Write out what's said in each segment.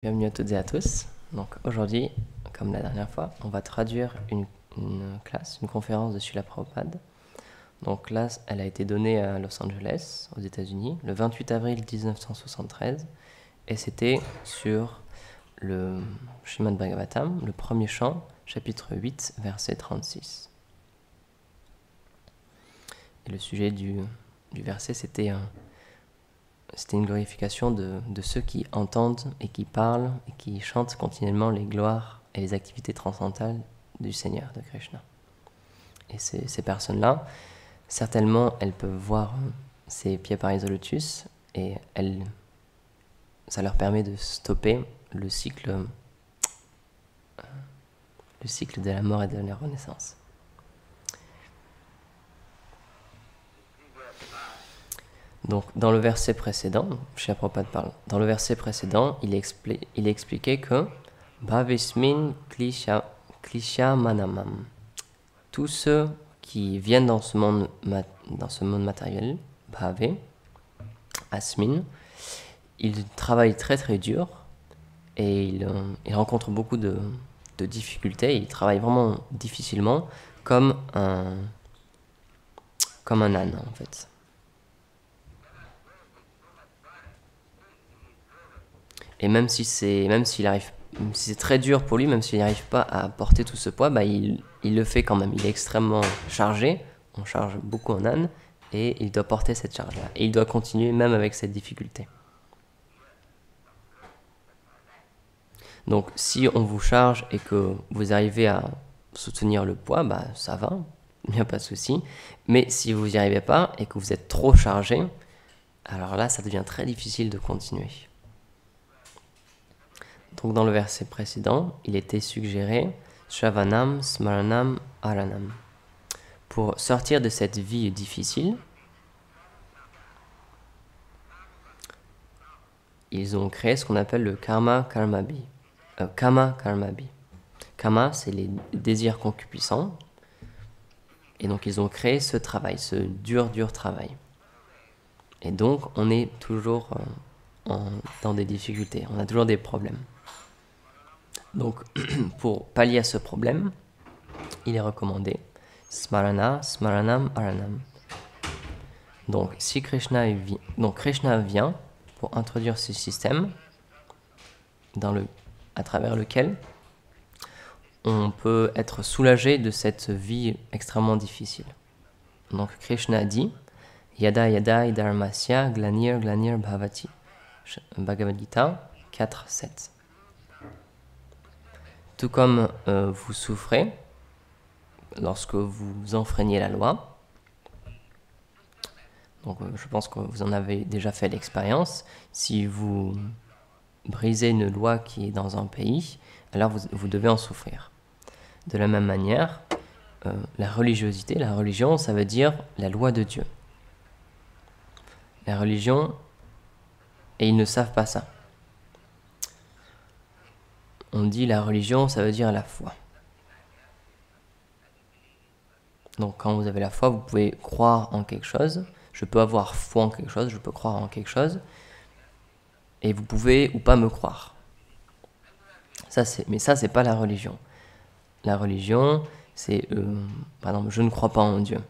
Bienvenue à toutes et à tous. Donc aujourd'hui, comme la dernière fois, on va traduire une conférence de Srila Prabhupada. Donc là, elle a été donnée à Los Angeles, aux États-Unis, le 28 avril 1973, et c'était sur le Srimad Bhagavatam, le premier chant, chapitre 8, verset 36. Et le sujet du verset, c'était une glorification de ceux qui entendent et qui parlent et qui chantent continuellement les gloires et les activités transcendantales du Seigneur, de Krishna. Et ces personnes-là, certainement, elles peuvent voir ces pieds pareils au lotus et ça leur permet de stopper le cycle de la mort et de la renaissance. Donc, dans le verset précédent, Srila Prabhupada parle, dans le verset précédent, il expliquait que Bhavismin Klishya Manamam, tous ceux qui viennent dans ce monde matériel, Bhave, Asmin, ils travaillent très très dur et ils rencontrent beaucoup de difficultés, ils travaillent vraiment difficilement comme un âne en fait. Et même si c'est très dur pour lui, même s'il n'arrive pas à porter tout ce poids, il le fait quand même. Il est extrêmement chargé, on charge beaucoup en âne, et il doit porter cette charge-là. Et il doit continuer même avec cette difficulté. Donc si on vous charge et que vous arrivez à soutenir le poids, ça va, il n'y a pas de souci. Mais si vous n'y arrivez pas et que vous êtes trop chargé, alors là, ça devient très difficile de continuer. Donc dans le verset précédent, il était suggéré Shravanam, Smaranam, Aranam. Pour sortir de cette vie difficile, ils ont créé ce qu'on appelle le Kama Karmabhi. Kama Karmabhi. Kama, c'est les désirs concupiscents. Et donc ils ont créé ce travail, ce dur travail. Et donc on est toujours dans des difficultés, on a toujours des problèmes. Donc, pour pallier à ce problème, il est recommandé Smarana, Smaranam, Aranam. Donc, si Krishna vient pour introduire ce système à travers lequel on peut être soulagé de cette vie extrêmement difficile. Donc, Krishna dit Yada Yada Idharmasya Glanir Glanir Bhavati. Bhagavad Gita 4.7. Tout comme vous souffrez lorsque vous enfreignez la loi. Donc je pense que vous en avez déjà fait l'expérience. Si vous brisez une loi qui est dans un pays, alors vous devez en souffrir. De la même manière, la religion, ça veut dire la loi de Dieu. La religion, et ils ne savent pas ça. On dit la religion, ça veut dire la foi. Donc quand vous avez la foi, vous pouvez croire en quelque chose. Je peux avoir foi en quelque chose, je peux croire en quelque chose. Et vous pouvez ou pas me croire. Mais ça, c'est pas la religion. La religion, c'est, par exemple, je ne crois pas en Dieu.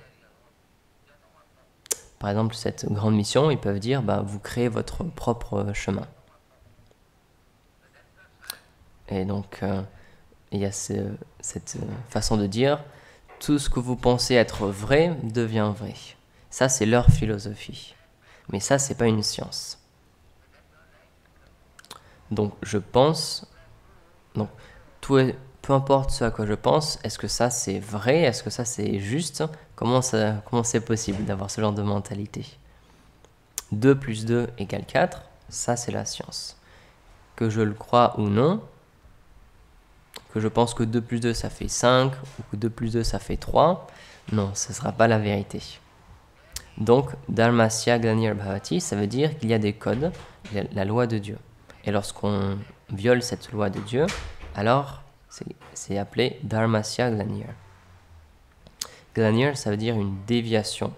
Par exemple, cette grande mission, ils peuvent dire, vous créez votre propre chemin. Et donc, il y a cette façon de dire, tout ce que vous pensez être vrai devient vrai. Ça, c'est leur philosophie. Mais ça, c'est pas une science. Donc, je pense... Donc, peu importe ce à quoi je pense, est-ce que ça, c'est vrai? Est-ce que ça, c'est juste? Comment c'est possible d'avoir ce genre de mentalité? 2 plus 2 égale 4, ça, c'est la science. Que je le crois ou non, que je pense que 2 plus 2 ça fait 5, ou que 2 plus 2 ça fait 3, non, ce ne sera pas la vérité. Donc, Dharmasya Glanir Bhavati, ça veut dire qu'il y a des codes, la loi de Dieu. Et lorsqu'on viole cette loi de Dieu, alors c'est appelé Dharmasya Glanir. Glanir, ça veut dire une déviation.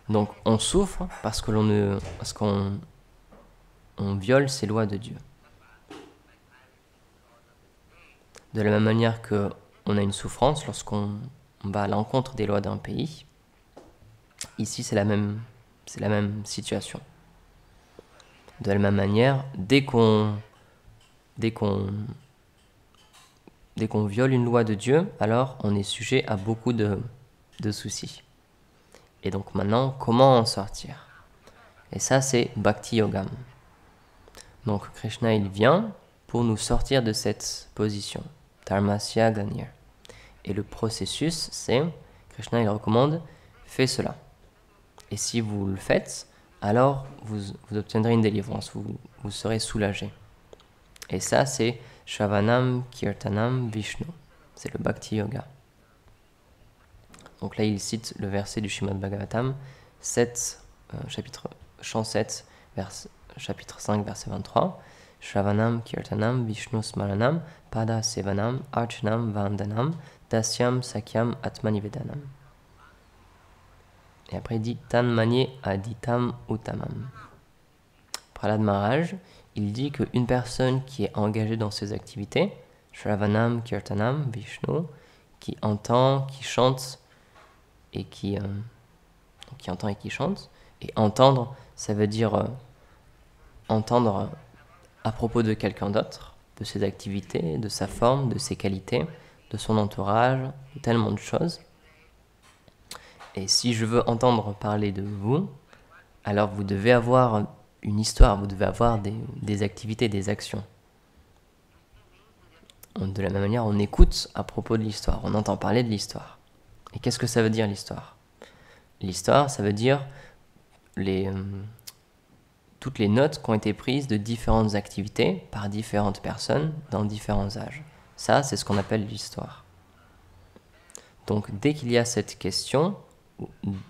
Donc, on souffre parce qu'on viole ces lois de Dieu. De la même manière que on a une souffrance lorsqu'on va à l'encontre des lois d'un pays, ici c'est la même situation. De la même manière, dès qu'on viole une loi de Dieu, alors on est sujet à beaucoup de soucis. Et donc maintenant, comment en sortir? Et ça, c'est Bhakti Yogam. Donc Krishna, il vient pour nous sortir de cette position. Dharmasya Ganir. Et le processus, c'est, Krishna, il recommande, fais cela. Et si vous le faites, alors vous obtiendrez une délivrance, vous serez soulagé. Et ça, c'est Shravanam Kirtanam Vishnu. C'est le Bhakti Yoga. Donc là, il cite le verset du Srimad Bhagavatam, chant 7, chapitre 5, verset 23. Shravanam Kirtanam Vishnu Smaranam Pada Sevanam Archanam Vandanam Dasyam Sakyam Atmanivedanam. Et après, il dit Tanmanye Aditam Uttamam. Prahlad Maharaj, il dit qu'une personne qui est engagée dans ces activités, Shravanam Kirtanam Vishnu, qui entend, qui chante, et qui entend et qui chante. Et entendre, ça veut dire entendre à propos de quelqu'un d'autre, de ses activités, de sa forme, de ses qualités, de son entourage, de tellement de choses. Et si je veux entendre parler de vous, alors vous devez avoir une histoire, vous devez avoir des activités, des actions. De la même manière, on écoute à propos de l'histoire, on entend parler de l'histoire. Et qu'est-ce que ça veut dire l'histoire? L'histoire, ça veut dire toutes les notes qui ont été prises de différentes activités par différentes personnes dans différents âges. Ça, c'est ce qu'on appelle l'histoire. Donc, dès qu'il y a cette question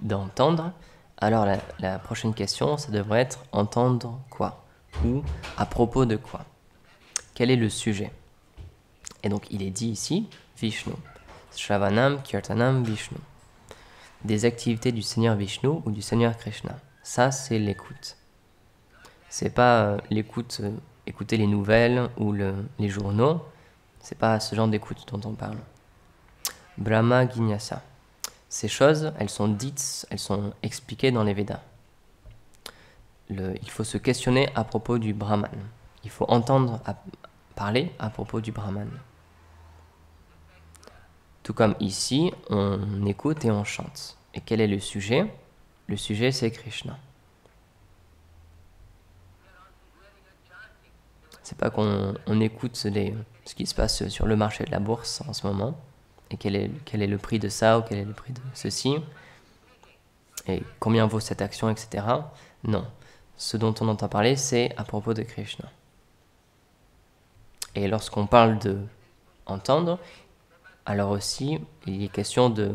d'entendre, alors la prochaine question, ça devrait être entendre quoi? Ou à propos de quoi? Quel est le sujet? Et donc, il est dit ici, Vishnu. Shravanam Kirtanam Vishnu. Des activités du Seigneur Vishnu ou du Seigneur Krishna. Ça, c'est l'écoute. C'est pas l'écoute, écouter les nouvelles ou les journaux. C'est pas ce genre d'écoute dont on parle. Brahma Ginyasa. Ces choses, elles sont dites, elles sont expliquées dans les Védas. Il faut se questionner à propos du Brahman. Il faut entendre parler à propos du Brahman. Tout comme ici, on écoute et on chante. Et quel est le sujet? Le sujet, c'est Krishna. C'est pas qu'on écoute ce qui se passe sur le marché de la bourse en ce moment, et quel est le prix de ça, ou quel est le prix de ceci, et combien vaut cette action, etc. Non. Ce dont on entend parler, c'est à propos de Krishna. Et lorsqu'on parle de entendre, alors aussi, il est question de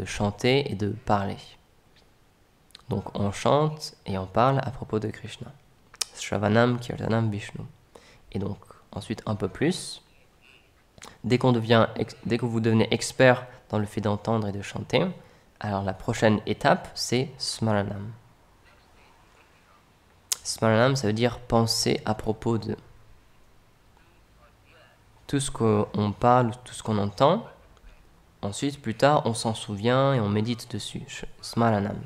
chanter et de parler. Donc on chante et on parle à propos de Krishna. Shravanam Kirtanam Vishnu. Et donc ensuite un peu plus. Dès que vous devenez expert dans le fait d'entendre et de chanter, alors la prochaine étape, c'est Smaranam. Smaranam, ça veut dire penser à propos de. Tout ce qu'on parle, tout ce qu'on entend, ensuite, plus tard, on s'en souvient et on médite dessus. Smaranam.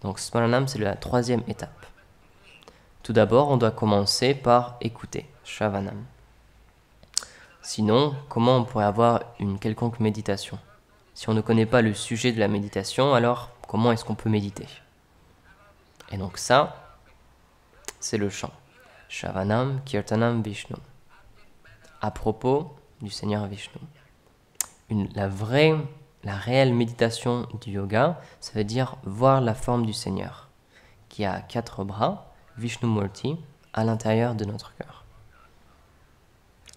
Donc Smaranam, c'est la troisième étape. Tout d'abord, on doit commencer par écouter, Shravanam. Sinon, comment on pourrait avoir une quelconque méditation? Si on ne connaît pas le sujet de la méditation, alors comment est-ce qu'on peut méditer? Et donc ça, c'est le chant. Shravanam Kirtanam Vishnu. À propos du Seigneur Vishnu. La réelle méditation du yoga, ça veut dire voir la forme du Seigneur, qui a 4 bras, Vishnu Murti, à l'intérieur de notre cœur.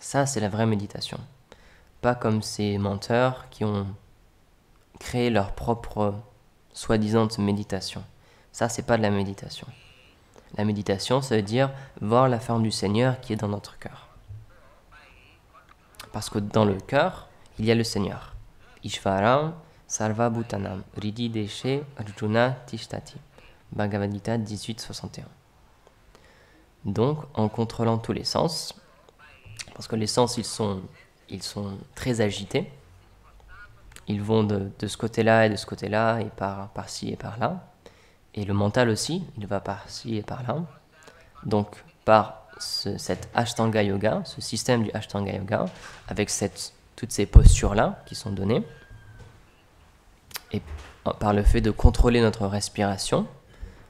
Ça, c'est la vraie méditation. Pas comme ces menteurs qui ont créé leur propre soi-disant méditation. Ça, c'est pas de la méditation. La méditation, ça veut dire voir la forme du Seigneur qui est dans notre cœur. Parce que dans le cœur, il y a le Seigneur. Ishvaram Sarva Bhutanam Ridi Deshe Arjuna Tishtati. Bhagavad Gita 18.61. Donc, en contrôlant tous les sens, parce que les sens, ils sont ils sont très agités. Ils vont de ce côté-là et de ce côté-là, et par-ci et par-là. Et le mental aussi, il va par-ci et par-là. Donc, par cet Ashtanga Yoga, ce système du Ashtanga Yoga, avec toutes ces postures-là qui sont données, et par le fait de contrôler notre respiration,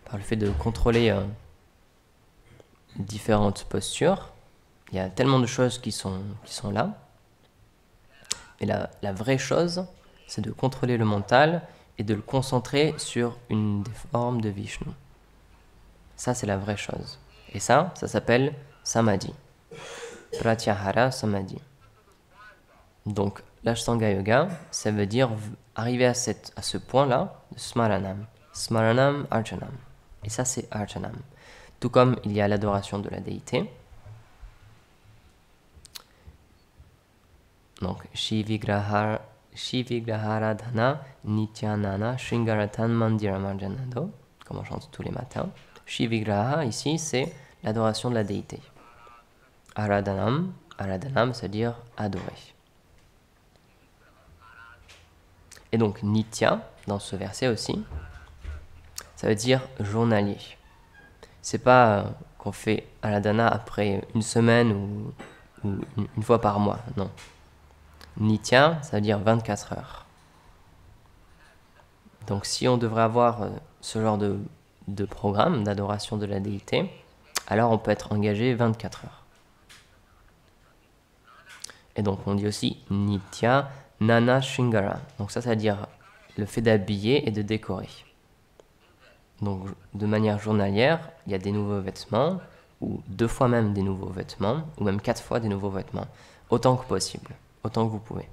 par le fait de contrôler différentes postures, il y a tellement de choses qui sont là. Et la vraie chose, c'est de contrôler le mental et de le concentrer sur une des formes de Vishnu. Ça, c'est la vraie chose. Et ça s'appelle Samadhi. Pratyahara Samadhi. Donc, l'Ashtanga Yoga, ça veut dire arriver à ce point-là de Smaranam. Smaranam Archanam. Et ça, c'est Archanam. Tout comme il y a l'adoration de la déité. Donc, Shivigraharadhana Nityanana Shringaratan Mandiramarjanado, comme on chante tous les matins. Shivigraha, ici, c'est l'adoration de la déité. Aradhanam, c'est-à-dire adorer. Et donc, Nitya, dans ce verset aussi, ça veut dire journalier. C'est pas qu'on fait Aradhana après une semaine ou une fois par mois, non. Nitya, ça veut dire 24 heures. Donc si on devrait avoir ce genre de programme d'adoration de la déité, alors on peut être engagé 24 heures. Et donc on dit aussi Nitya Nana Shringara. Donc ça veut dire le fait d'habiller et de décorer. Donc de manière journalière, il y a des nouveaux vêtements, ou 2 fois même des nouveaux vêtements, ou même 4 fois des nouveaux vêtements, autant que possible, autant que vous pouvez.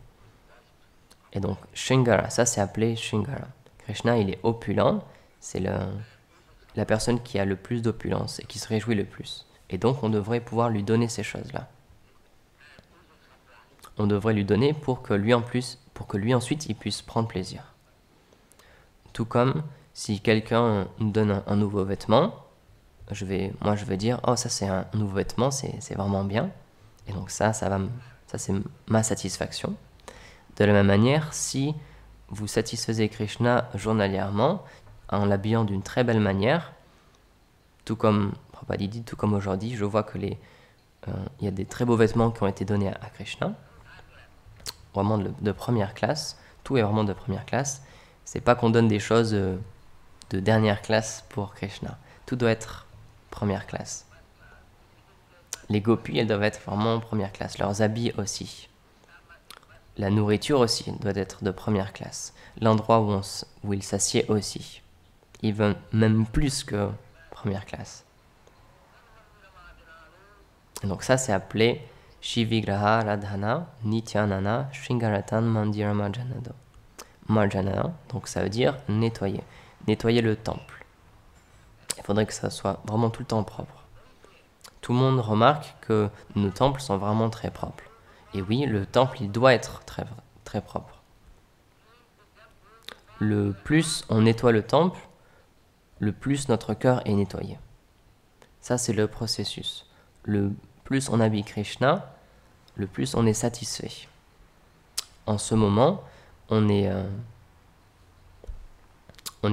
Et donc Shringara, ça c'est appelé Shringara. Krishna, il est opulent, c'est la personne qui a le plus d'opulence et qui se réjouit le plus. Et donc on devrait pouvoir lui donner ces choses-là. On devrait lui donner pour que lui ensuite il puisse prendre plaisir. Tout comme si quelqu'un nous donne un nouveau vêtement, je vais dire oh ça c'est un nouveau vêtement, c'est vraiment bien. Et donc ça c'est ma satisfaction. De la même manière, si vous satisfaisez Krishna journalièrement en l'habillant d'une très belle manière, tout comme Prabhupada dit, tout comme aujourd'hui, je vois que il y a des très beaux vêtements qui ont été donnés à Krishna, vraiment de première classe. Tout est vraiment de première classe. C'est pas qu'on donne des choses de dernière classe pour Krishna. Tout doit être première classe. Les gopis, elles doivent être vraiment première classe. Leurs habits aussi. La nourriture aussi doit être de première classe. L'endroit où ils s'assiedent aussi. Ils veulent même plus que première classe. Et donc ça, c'est appelé Shivigraha Radhana Nityanana Shringaratan Mandira Marjanado. Marjana, donc ça veut dire nettoyer. Nettoyer le temple. Il faudrait que ça soit vraiment tout le temps propre. Tout le monde remarque que nos temples sont vraiment très propres. Et oui, le temple, il doit être très, très propre. Le plus on nettoie le temple, le plus notre cœur est nettoyé. Ça, c'est le processus. Le plus on habille Krishna, le plus on est satisfait. En ce moment, on est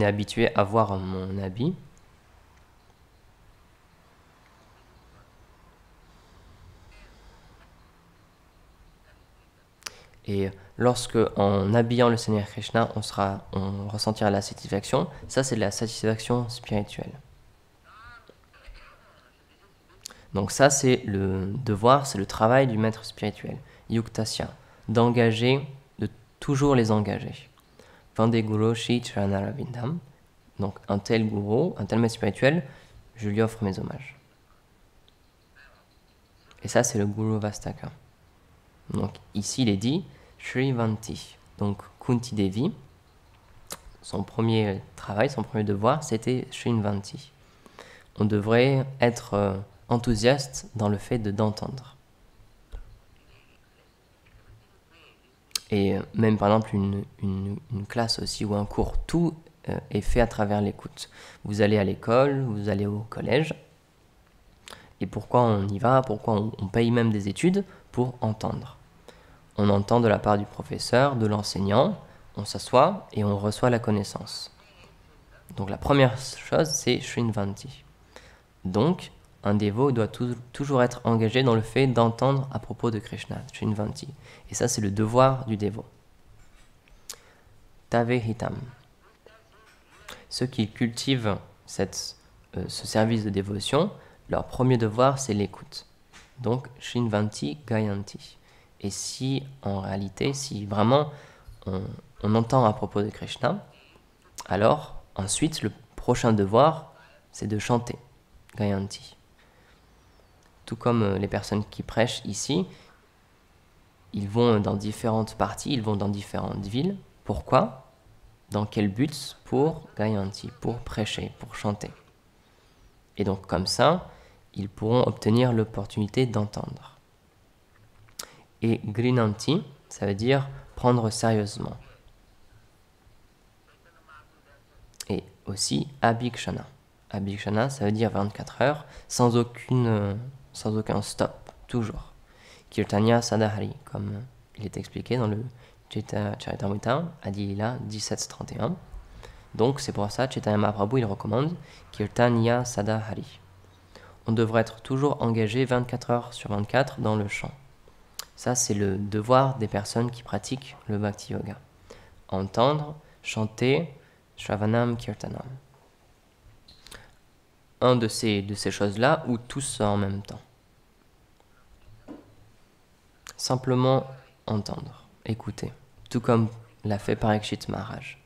habitué à voir mon habit. Et lorsque, en habillant le Seigneur Krishna, on ressentira la satisfaction. Ça, c'est de la satisfaction spirituelle. Donc ça, c'est le devoir, c'est le travail du maître spirituel, Yuktasya, d'engager, de toujours les engager. Vande Guru Shri Charanarabindam. Donc un tel gourou, un tel maître spirituel, je lui offre mes hommages. Et ça, c'est le Guru Vastaka. Donc ici, il est dit Shrivanti. Donc Kunti Devi, son premier travail, son premier devoir, c'était Shrivanti. On devrait être enthousiaste dans le fait d'entendre. Et même par exemple une classe aussi ou un cours, tout est fait à travers l'écoute. Vous allez à l'école, vous allez au collège. Et pourquoi on y va? Pourquoi on paye même des études? Pour entendre. on entend de la part du professeur, de l'enseignant, on s'assoit et on reçoit la connaissance. Donc la première chose, c'est Shrinvanti. Donc, un dévot doit toujours être engagé dans le fait d'entendre à propos de Krishna, Shrinvanti. Et ça, c'est le devoir du dévot. Tavehitam. Ceux qui cultivent ce service de dévotion, leur premier devoir, c'est l'écoute. Donc, Shrinvanti Gayanti. Et si, en réalité, si vraiment on entend à propos de Krishna, alors, ensuite, le prochain devoir, c'est de chanter, Gayanti. Tout comme les personnes qui prêchent ici, ils vont dans différentes parties, ils vont dans différentes villes. Pourquoi ? Dans quel but ? Pour Gayanti, pour prêcher, pour chanter. Et donc, comme ça, ils pourront obtenir l'opportunité d'entendre. Et Grinanti, ça veut dire prendre sérieusement. Et aussi Abhikshana. Abhikshana, ça veut dire 24 heures, sans aucun stop, toujours. Kirtanya Sadahari, comme il est expliqué dans le Charitamrita, Adilila 1731. Donc c'est pour ça, Chaitanya Mahaprabhu, il recommande Kirtanya Sadahari. On devrait être toujours engagé 24 heures sur 24 dans le chant. Ça, c'est le devoir des personnes qui pratiquent le Bhakti Yoga. Entendre, chanter, Shravanam Kirtanam. Un de ces choses-là, ou tous en même temps. Simplement entendre, écouter. Tout comme l'a fait Parikshit Maharaj.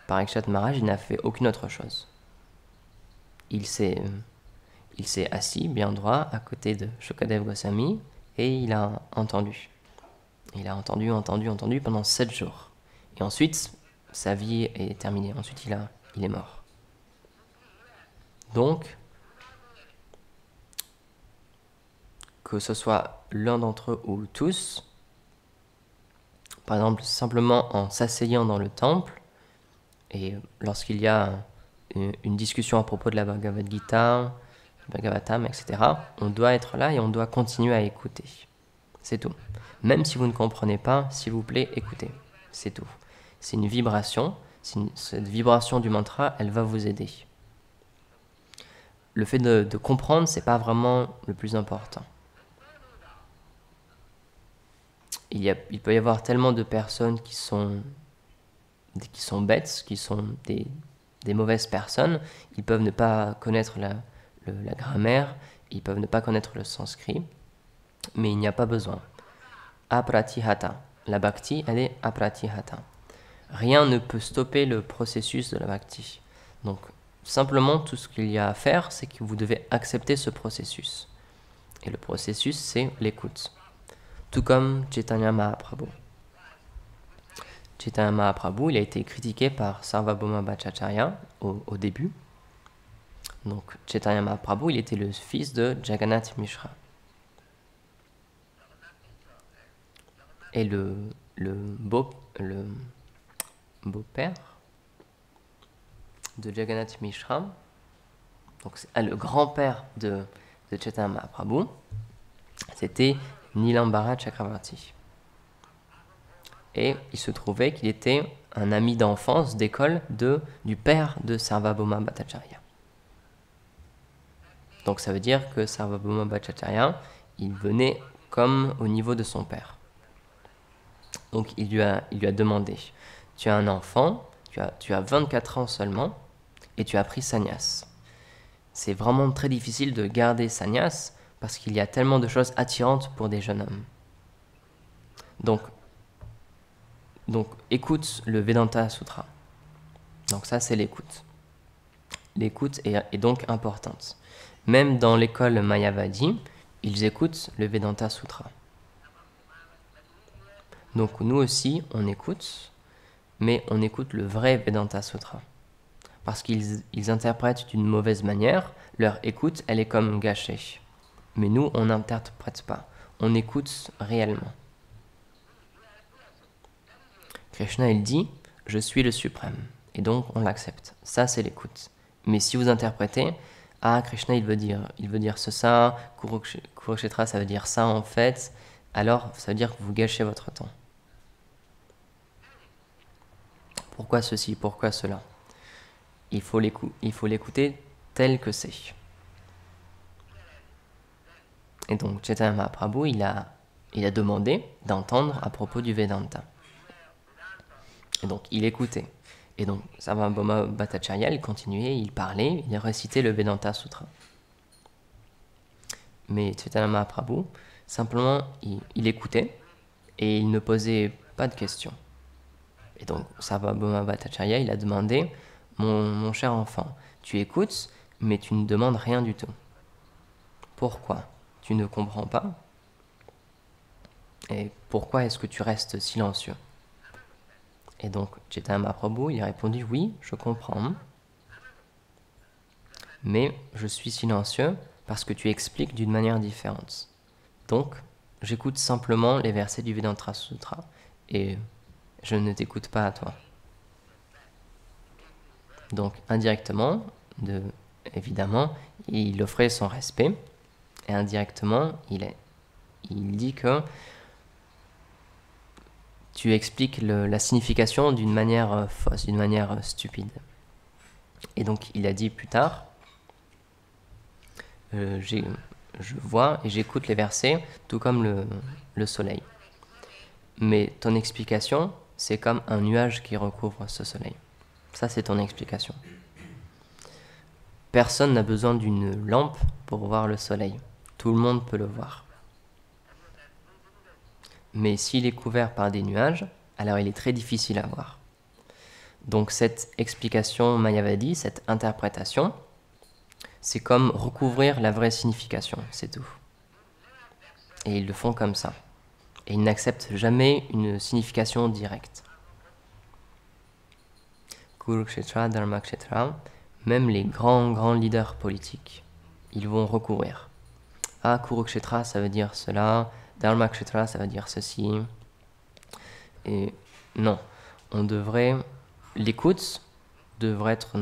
Parikshit Maharaj, il n'a fait aucune autre chose. Il s'est assis bien droit à côté de Shukadev Goswami et il a entendu. Il a entendu pendant 7 jours. Et ensuite, sa vie est terminée. Ensuite, il est mort. Donc, que ce soit l'un d'entre eux ou tous, par exemple, simplement en s'asseyant dans le temple, et lorsqu'il y a une discussion à propos de la Bhagavad Gita, Bhagavatam, etc., on doit être là et on doit continuer à écouter. C'est tout. Même si vous ne comprenez pas, s'il vous plaît, écoutez. C'est tout. C'est une vibration. Cette vibration du mantra, elle va vous aider. Le fait de comprendre, c'est pas vraiment le plus important. Il peut y avoir tellement de personnes qui sont bêtes, qui sont des mauvaises personnes. Ils peuvent ne pas connaître la grammaire, ils peuvent ne pas connaître le sanskrit, mais il n'y a pas besoin. Apratihata. La bhakti, elle est apratihata. Rien ne peut stopper le processus de la bhakti. Donc, simplement, tout ce qu'il y a à faire, c'est que vous devez accepter ce processus. Et le processus, c'est l'écoute. Tout comme Chaitanya Mahaprabhu. Chaitanya Mahaprabhu, il a été critiqué par Sarvabhauma Bhattacharya au début. Donc, Chaitanya Mahaprabhu, il était le fils de Jagannath Mishra. Et le beau-père de Jagannath Mishra, donc le grand-père de Chaitanya Mahaprabhu, c'était Nilambara Chakravarti. Et il se trouvait qu'il était un ami d'enfance, d'école, du père de Sarvabhauma Bhattacharya. Donc ça veut dire que Sarvabhauma Bhattacharya, il venait comme au niveau de son père. Donc il lui a demandé, tu as un enfant, tu as 24 ans seulement, et tu as pris sannyas. C'est vraiment très difficile de garder sannyas, parce qu'il y a tellement de choses attirantes pour des jeunes hommes. Donc écoute le Vedanta Sutra. Donc ça, c'est l'écoute. L'écoute est donc importante. Même dans l'école Mayavadi, ils écoutent le Vedanta Sutra. Donc nous aussi, on écoute, mais on écoute le vrai Vedanta Sutra. Parce qu'ils interprètent d'une mauvaise manière, leur écoute, elle est comme gâchée. Mais nous, on n'interprète pas. On écoute réellement. Krishna, il dit « Je suis le suprême ». Et donc, on l'accepte. Ça, c'est l'écoute. Mais si vous interprétez « Ah, Krishna, il veut dire ça, Kurukshetra, ça veut dire ça en fait », alors ça veut dire que vous gâchez votre temps. Pourquoi ceci, pourquoi cela? Il faut l'écouter tel que c'est. Et donc Chaitanya Mahaprabhu, il a demandé d'entendre à propos du Vedanta. Et donc il écoutait. Et donc Sarvabhauma Bhattacharya, il continuait, il parlait, il récitait le Vedanta Sutra. Mais Chaitanya Mahaprabhu, simplement, il écoutait et il ne posait pas de questions. Et donc Sarvabhauma Bhattacharya, il a demandé, mon cher enfant, tu écoutes, mais tu ne demandes rien du tout. Pourquoi? Tu ne comprends pas? Et pourquoi est-ce que tu restes silencieux? Et donc Chaitanya Mahaprabhu, il a répondu, oui, je comprends, mais je suis silencieux parce que tu expliques d'une manière différente. Donc, j'écoute simplement les versets du Vedanta Sutra et je ne t'écoute pas à toi. Donc, indirectement, évidemment, il offrait son respect et indirectement, il dit que tu expliques la signification d'une manière fausse, d'une manière stupide. Et donc, il a dit plus tard, je vois et j'écoute les versets, tout comme le soleil. Mais ton explication, c'est comme un nuage qui recouvre ce soleil. Ça, c'est ton explication. Personne n'a besoin d'une lampe pour voir le soleil. Tout le monde peut le voir. Mais s'il est couvert par des nuages, alors il est très difficile à voir. Donc cette explication Mayavadi, cette interprétation, c'est comme recouvrir la vraie signification, c'est tout. Et ils le font comme ça. Et ils n'acceptent jamais une signification directe. Kurukshetra, Dharmakshetra, même les grands leaders politiques, ils vont recourir. Ah, Kurukshetra, ça veut dire cela, Dharmakshetra, ça veut dire ceci. Et non, l'écoute devrait être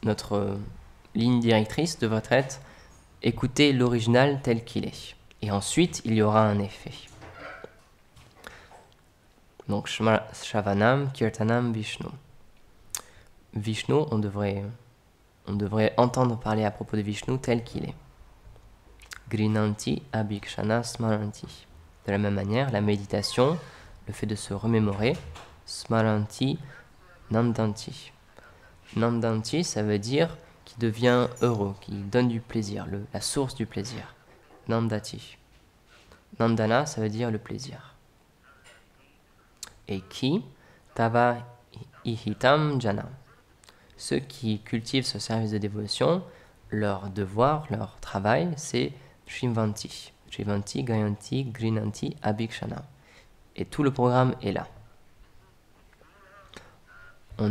notre ligne directrice, devrait être écouter l'original tel qu'il est. Et ensuite, il y aura un effet. Donc, Shravanam, Kirtanam, Vishnu. Vishnu, on devrait entendre parler à propos de Vishnu tel qu'il est. Grinanti, Abhikshana, Smaranti. De la même manière, la méditation, le fait de se remémorer, Smaranti, Nandanti. Nandanti, ça veut dire qui devient heureux, qui donne du plaisir, la source du plaisir. Nandati. Nandana, ça veut dire le plaisir. Et qui? Tava ihitam jana. Ceux qui cultivent ce service de dévotion, leur devoir, leur travail, c'est Shrivanti. Shrivanti, Gayanti, Grinanti, Abhikshana. Et tout le programme est là. On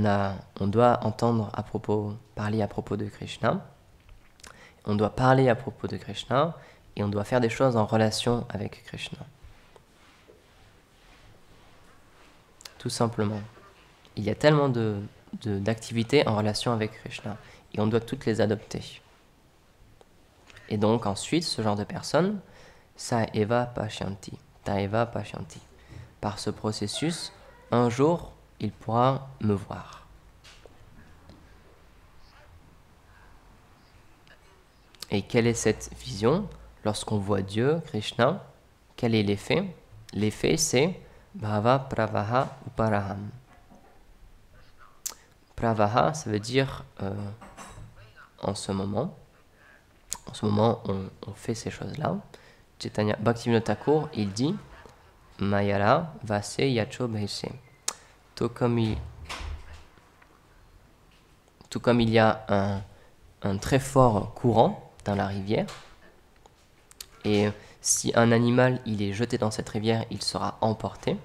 doit parler à propos de Krishna. On doit parler à propos de Krishna et on doit faire des choses en relation avec Krishna. Tout simplement. Il y a tellement d'activités en relation avec Krishna et on doit toutes les adopter. Et donc ensuite, ce genre de personnes, sa eva pashyanti, ta eva pashyanti. Par ce processus, un jour, il pourra me voir. Et quelle est cette vision? Lorsqu'on voit Dieu, Krishna, quel est l'effet? L'effet, c'est Bhava Pravaha Uparaham. Pravaha, ça veut dire en ce moment, on fait ces choses-là. Chaitanya Bhaktivinoda Thakur, il dit Mayara Vase Yacho Bhaise. Tout comme il y a un très fort courant dans la rivière, et si un animal il est jeté dans cette rivière, il sera emporté.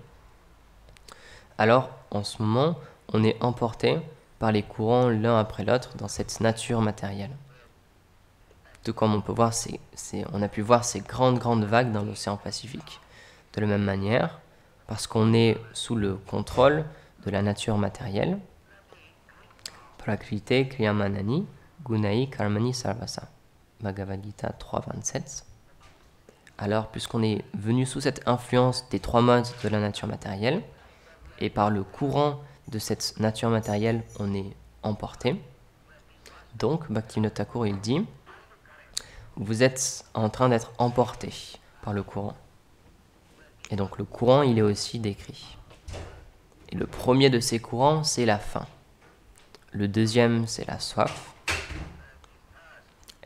Alors, en ce moment, on est emporté par les courants l'un après l'autre dans cette nature matérielle. Tout comme on peut voir, on a pu voir ces grandes vagues dans l'océan Pacifique. De la même manière, parce qu'on est sous le contrôle de la nature matérielle, Prakrite Kriyamanani Gunai Karmani Sarvasa. Bhagavad Gita 3.27. Alors, puisqu'on est venu sous cette influence des 3 modes de la nature matérielle, et par le courant de cette nature matérielle, on est emporté. Donc, Bhaktivinoda Thakur, il dit, vous êtes en train d'être emporté par le courant. Et donc, le courant, il est aussi décrit. Et le premier de ces courants, c'est la faim. Le deuxième, c'est la soif.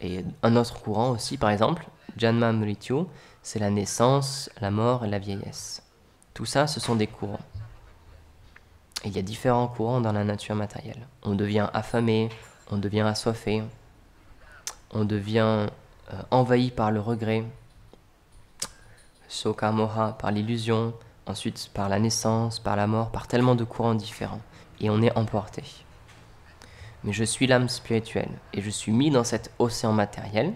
Et un autre courant aussi, par exemple, Janma Mrityu, c'est la naissance, la mort et la vieillesse. Tout ça, ce sont des courants. Et il y a différents courants dans la nature matérielle. On devient affamé, on devient assoiffé, on devient envahi par le regret, Soka Moha par l'illusion, ensuite par la naissance, par la mort, par tellement de courants différents. Et on est emporté. Mais je suis l'âme spirituelle et je suis mis dans cet océan matériel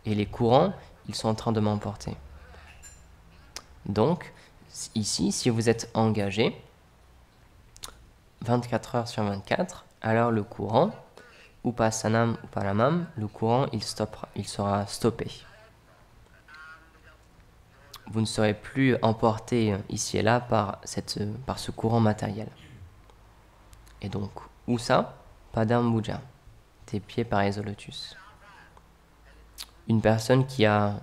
et les courants, ils sont en train de m'emporter. Donc, ici, si vous êtes engagé, 24 heures sur 24, alors le courant, Upasanam Uparamam, le courant, il sera stoppé. Vous ne serez plus emporté ici et là par ce courant matériel. Et donc, où ça? Padam Puja, tes pieds pareils au lotus. Une personne qui a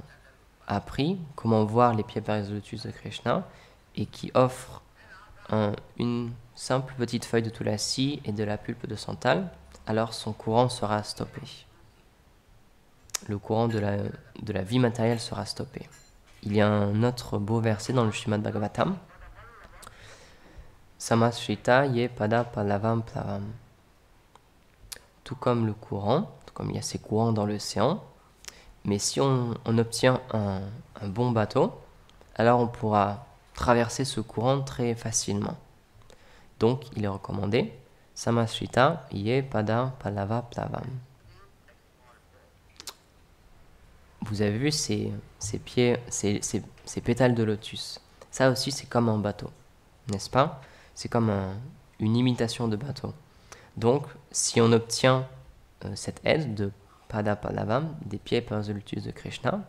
appris comment voir les pieds pareils au lotus de Krishna et qui offre une simple petite feuille de tulasi et de la pulpe de santal, alors son courant sera stoppé. Le courant de la vie matérielle sera stoppé. Il y a un autre beau verset dans le Srimad Bhagavatam. Samashrita ye pada palavam plavam. Tout comme le courant, tout comme il y a ces courants dans l'océan, mais si on obtient un bon bateau, alors on pourra traverser ce courant très facilement. Donc, il est recommandé Samashrita ye pada palava plavam. Vous avez vu ces pétales de lotus. Ça aussi, c'est comme un bateau, n'est-ce pas? C'est comme une imitation de bateau. Donc, si on obtient cette aide de Pada Palavam, des pieds pareils au lotus de Krishna,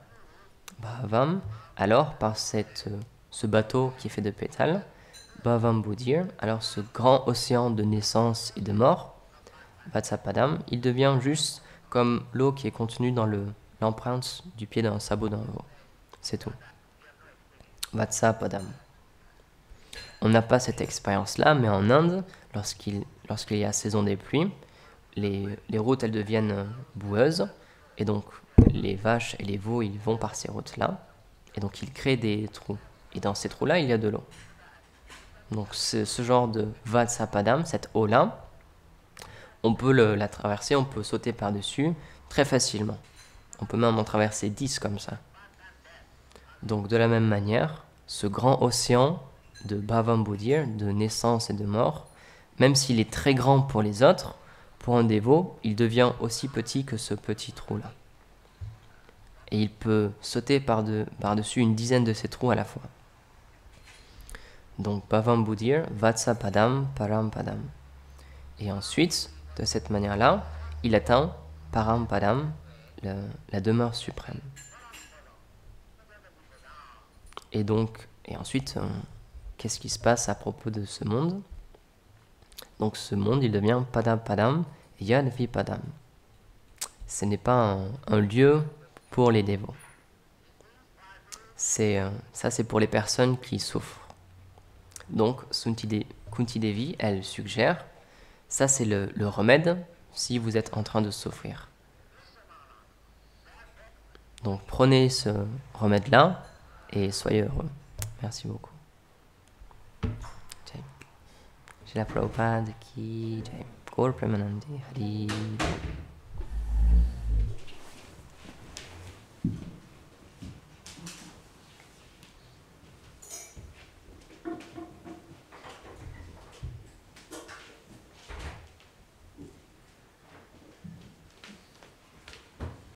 Bhavam, alors par ce bateau qui est fait de pétales, Bhavam Buddhir, alors ce grand océan de naissance et de mort, Vatsapadam, il devient juste comme l'eau qui est contenue dans l'empreinte du pied d'un sabot d'un veau. C'est tout. Vatsapadam. On n'a pas cette expérience-là, mais en Inde, lorsqu'il y a saison des pluies, les routes, elles deviennent boueuses, et donc les vaches et les veaux, ils vont par ces routes-là, et donc ils créent des trous. Et dans ces trous-là, il y a de l'eau. Donc ce genre de Vatsapadam, cette eau-là, on peut la traverser, on peut sauter par-dessus très facilement. On peut même en traverser 10 comme ça. Donc de la même manière, ce grand océan de Bhavam Buddhir, de naissance et de mort, même s'il est très grand pour les autres, pour un dévot, il devient aussi petit que ce petit trou-là. Et il peut sauter par-dessus une dizaine de ces trous à la fois. Donc Bhavam Buddhir, Vatsapadam, Parampadam. Et ensuite, de cette manière-là, il atteint Parampadam, la demeure suprême. Et ensuite, qu'est-ce qui se passe à propos de ce monde? Donc ce monde, il devient Padam Padam, Yad Vipadam. Ce n'est pas un lieu pour les dévots. Ça, c'est pour les personnes qui souffrent. Donc Kunti Devi, elle suggère, ça c'est le remède si vous êtes en train de souffrir. Donc prenez ce remède-là et soyez heureux. Merci beaucoup. Srila Prabhupada ki jai. Gaur Premanande Hari.